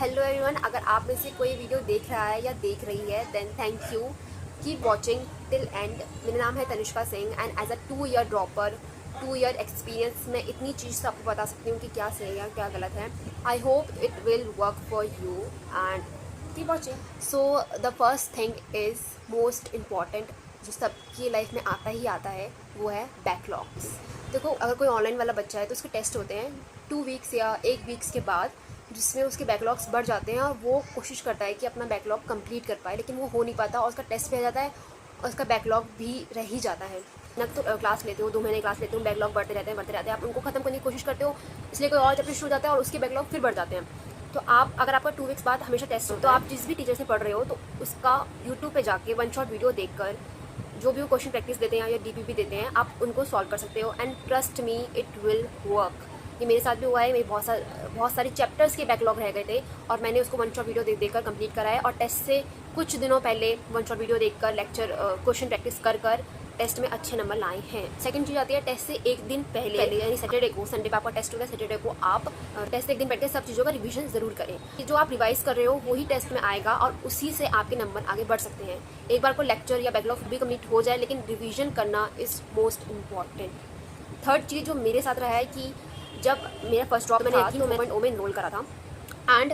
Hello everyone, अगर आप में से कोई वीडियो देख रहा है या देख रही है then thank you, keep watching till end. मेरा नाम है Tanishka Singh and as a 2 year dropper, 2 year experience में इतनी चीज़ आपको बता सकती हूँ कि क्या सही है क्या गलत है। I hope it will work for you and keep watching. So the first thing is most important, जो सबकी लाइफ में आता ही आता है, वो है बैकलॉग्स। देखो, अगर कोई ऑनलाइन वाला बच्चा है तो उसके टेस्ट होते हैं 2 वीक्स या 1 वीक्स के बाद, जिसमें उसके बैकलॉग्स बढ़ जाते हैं और वो कोशिश करता है कि अपना बैकलॉग कंप्लीट कर पाए, लेकिन वो हो नहीं पाता और उसका टेस्ट भी आ जाता है और उसका बैकलॉग भी रह ही जाता है। न तो क्लास लेते हो, 2 महीने क्लास लेते हो, बैकलॉग बढ़ते रहते हैं, आप उनको ख़त्म करने की कोशिश करते हो, इसलिए कोई और चैप्टर शुरू हो जाता है और उसके बैकलॉग फिर बढ़ जाते हैं। तो आप, अगर आपका 2 वीक्स बाद हमेशा टेस्ट हो, तो आप जिस भी टीचर से पढ़ रहे हो तो उसका यूट्यूब पे जाके 1 शॉट वीडियो देखकर जो भी वो क्वेश्चन प्रैक्टिस देते हैं या डीपीपी देते हैं, आप उनको सॉल्व कर सकते हो and trust me it will work. ये मेरे साथ भी हुआ है। मेरे बहुत सारे चैप्टर्स के बैकलॉग रह गए थे और मैंने उसको 1 शॉट वीडियो देखकर कंप्लीट कराया और टेस्ट से कुछ दिनों पहले 1 शॉट वीडियो देखकर लेक्चर क्वेश्चन प्रैक्टिस कर टेस्ट में अच्छे नंबर लाए हैं। सेकंड चीज़ आती है टेस्ट से एक दिन पहले यानी सैटरडे को, संडे पे आपका टेस्ट होगा, सैटरडे को आप टेस्ट से एक दिन बैठ के सब चीज़ों का रिवीजन ज़रूर करें। कि जो आप रिवाइज कर रहे हो वही टेस्ट में आएगा और उसी से आपके नंबर आगे बढ़ सकते हैं। एक बार को लेक्चर या बैकलॉग भी कंप्लीट हो जाए, लेकिन रिविजन करना इज़ मोस्ट इम्पॉर्टेंट। थर्ड चीज़ जो मेरे साथ रहा है कि जब मेरा फर्स्ट ड्रॉप मैंने 3 में इनरोल करा था एंड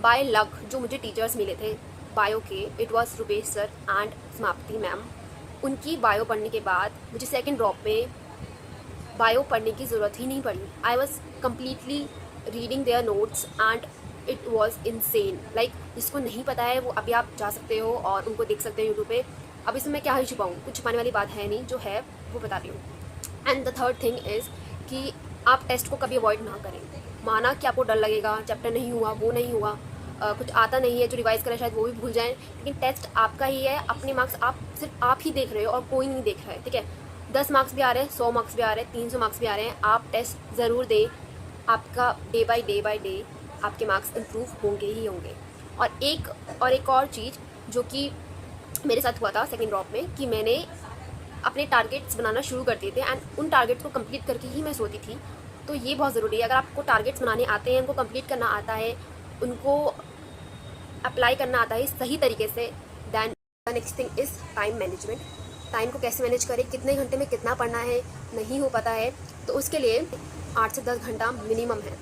बाय लक जो मुझे टीचर्स मिले थे बायो के, it was Rupesh sir and समाप्ति मैम। उनकी बायो पढ़ने के बाद मुझे सेकंड ड्रॉप में बायो पढ़ने की ज़रूरत ही नहीं पड़ी। I was completely reading there notes and it was insane. Like, जिसको नहीं पता है वो अभी आप जा सकते हो और उनको देख सकते हो यूट्यूब पे। अब इसमें मैं क्या ही छुपाऊँ, कुछ छुपाने वाली बात है नहीं, जो है वो बता रही हूँ। And the third thing is कि आप टेस्ट को कभी अवॉइड ना करें। माना कि आपको डर लगेगा, चैप्टर नहीं हुआ, वो नहीं हुआ, कुछ आता नहीं है, जो रिवाइज करें शायद वो भी भूल जाएं, लेकिन टेस्ट आपका ही है। अपने मार्क्स सिर्फ आप ही देख रहे हो और कोई नहीं देख रहा है, ठीक है। 10 मार्क्स भी आ रहे हैं, 100 मार्क्स भी आ रहे हैं, 300 मार्क्स भी आ रहे हैं, आप टेस्ट ज़रूर दें। आपका डे बाय डे आपके मार्क्स इम्प्रूव होंगे ही होंगे। और एक और चीज़ जो कि मेरे साथ हुआ था सेकेंड ड्रॉप में, कि मैंने अपने टारगेट्स बनाना शुरू कर दिए थे एंड उन टारगेट्स को कंप्लीट करके ही मैं सोती थी। तो ये बहुत ज़रूरी है। अगर आपको टारगेट्स बनाने आते हैं, उनको कंप्लीट करना आता है, उनको अप्लाई करना आता है सही तरीके से, then the next thing is time management. Time को कैसे मैनेज करें, कितने घंटे में कितना पढ़ना है, नहीं हो पाता है तो उसके लिए 8 से 10 घंटा मिनिमम है।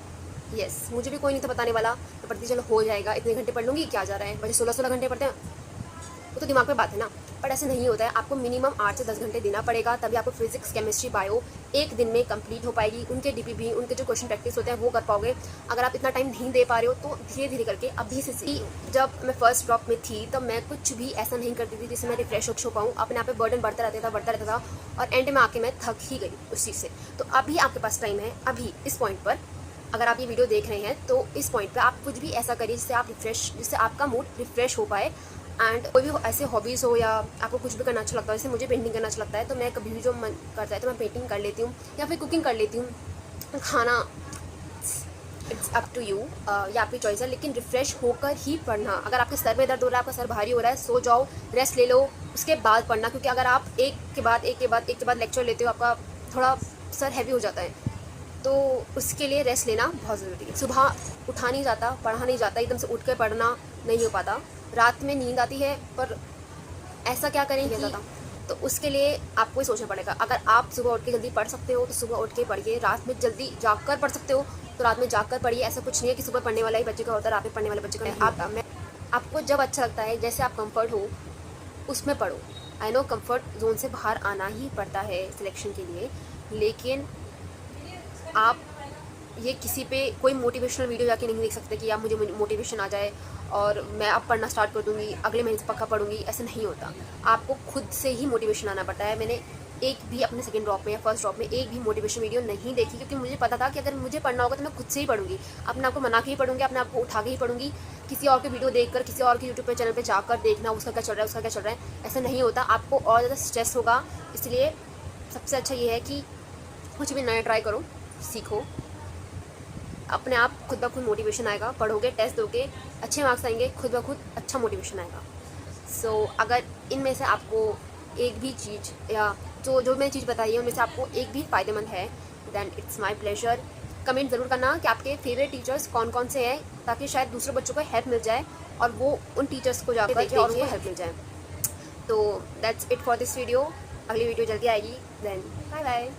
यस, मुझे भी कोई नहीं था बताने वाला, तो पढ़ती चलो हो जाएगा, इतने घंटे पढ़ लूँगी, क्या जा रहा है, बच्चे 16-16 घंटे पढ़ते हैं, वो तो दिमाग में बात है ना। बट ऐसे नहीं होता है, आपको मिनिमम 8 से 10 घंटे देना पड़ेगा, तभी आपको फिजिक्स, केमिस्ट्री, बायो एक दिन में कंप्लीट हो पाएगी। उनके डीपीबी, उनके जो क्वेश्चन प्रैक्टिस होते हैं वो कर पाओगे। अगर आप इतना टाइम नहीं दे पा रहे हो तो धीरे धीरे करके अभी से जब मैं फर्स्ट ड्रॉप में थी तब मैं कुछ भी ऐसा नहीं करती थी जिससे मैं रिफ्रेश हो पाऊँ। अपने आप पे बर्डन बढ़ता रहता था और एंड में आके मैं थक ही गई उस चीज़ से। तो अभी आपके पास टाइम है, अभी इस पॉइंट पर, अगर आप ये वीडियो देख रहे हैं तो इस पॉइंट पर आप कुछ भी ऐसा करिए जिससे आपका मूड रिफ्रेश हो पाए। एंड कोई भी ऐसे हॉबीज़ हो या आपको कुछ भी करना अच्छा लगता है, जैसे मुझे पेंटिंग करना अच्छा लगता है, तो मैं कभी भी जो मन करता है तो मैं पेंटिंग कर लेती हूँ या फिर कुकिंग कर लेती हूँ। खाना इट्स अप टू यू, या आपकी चॉइस है, लेकिन रिफ्रेश होकर ही पढ़ना। अगर आपके सर में दर्द हो रहा है, आपका सर भारी हो रहा है, सो जाओ, रेस्ट ले लो, उसके बाद पढ़ना। क्योंकि अगर आप एक के बाद लेक्चर लेते हो, आपका थोड़ा सर हैवी हो जाता है, तो उसके लिए रेस्ट लेना बहुत ज़रूरी है। सुबह उठा नहीं जाता, पढ़ा नहीं जाता, एकदम से उठ कर पढ़ना नहीं हो पाता। रात में नींद आती है, पर ऐसा क्या करेंगे ज़्यादा, तो उसके लिए आपको ही सोचना पड़ेगा। अगर आप सुबह उठ के जल्दी पढ़ सकते हो तो सुबह उठ के पढ़िए, रात में जल्दी जाग कर पढ़ सकते हो तो रात में जाग कर पढ़िए। ऐसा कुछ नहीं है कि सुबह पढ़ने वाला ही बच्चे का होता है, रात में पढ़ने वाले बच्चे का। आपको जब अच्छा लगता है, जैसे आप कंफर्ट हो उसमें पढ़ो। आई नो कंफर्ट जोन से बाहर आना ही पड़ता है सिलेक्शन के लिए, लेकिन आप ये किसी पे कोई मोटिवेशनल वीडियो जाके नहीं देख सकते कि आप मुझे मोटिवेशन आ जाए और मैं अब पढ़ना स्टार्ट कर दूँगी, अगले महीने से पक्का पढ़ूँगी। ऐसा नहीं होता, आपको खुद से ही मोटिवेशन आना पड़ता है। मैंने एक भी अपने सेकंड ड्रॉप में या फर्स्ट ड्रॉप में एक भी मोटिवेशन वीडियो नहीं देखी, क्योंकि मुझे पता था कि अगर मुझे पढ़ना होगा तो मैं खुद से ही पढ़ूंगी, अपने आप को मना के ही पढ़ूंगी, अपने आप को उठा के ही पढ़ूंगी। किसी और के वीडियो देखकर, किसी और के यूट्यूब पे चैनल पे जाकर देखना उसका क्या चल रहा है, उसका क्या चल रहा है, ऐसा नहीं होता। आपको और ज़्यादा स्ट्रेस होगा। इसलिए सबसे अच्छा ये है कि कुछ भी नया ट्राई करो, सीखो, अपने आप खुद ब खुद मोटिवेशन आएगा। पढ़ोगे, टेस्ट दोगे, अच्छे मार्क्स आएंगे, खुद ब खुद अच्छा मोटिवेशन आएगा। सो अगर इनमें से आपको एक भी चीज़ या जो मैं चीज़ बताई है उनमें से आपको एक भी फ़ायदेमंद है, then it's my pleasure. Comment ज़रूर करना कि आपके फेवरेट टीचर्स कौन कौन से हैं, ताकि शायद दूसरे बच्चों को हेल्प मिल जाए और वो उन टीचर्स को जाकर देखें और उनको हेल्प मिल जाए। तो that's it for this video. अगली वीडियो जल्दी आएगी। Then bye bye.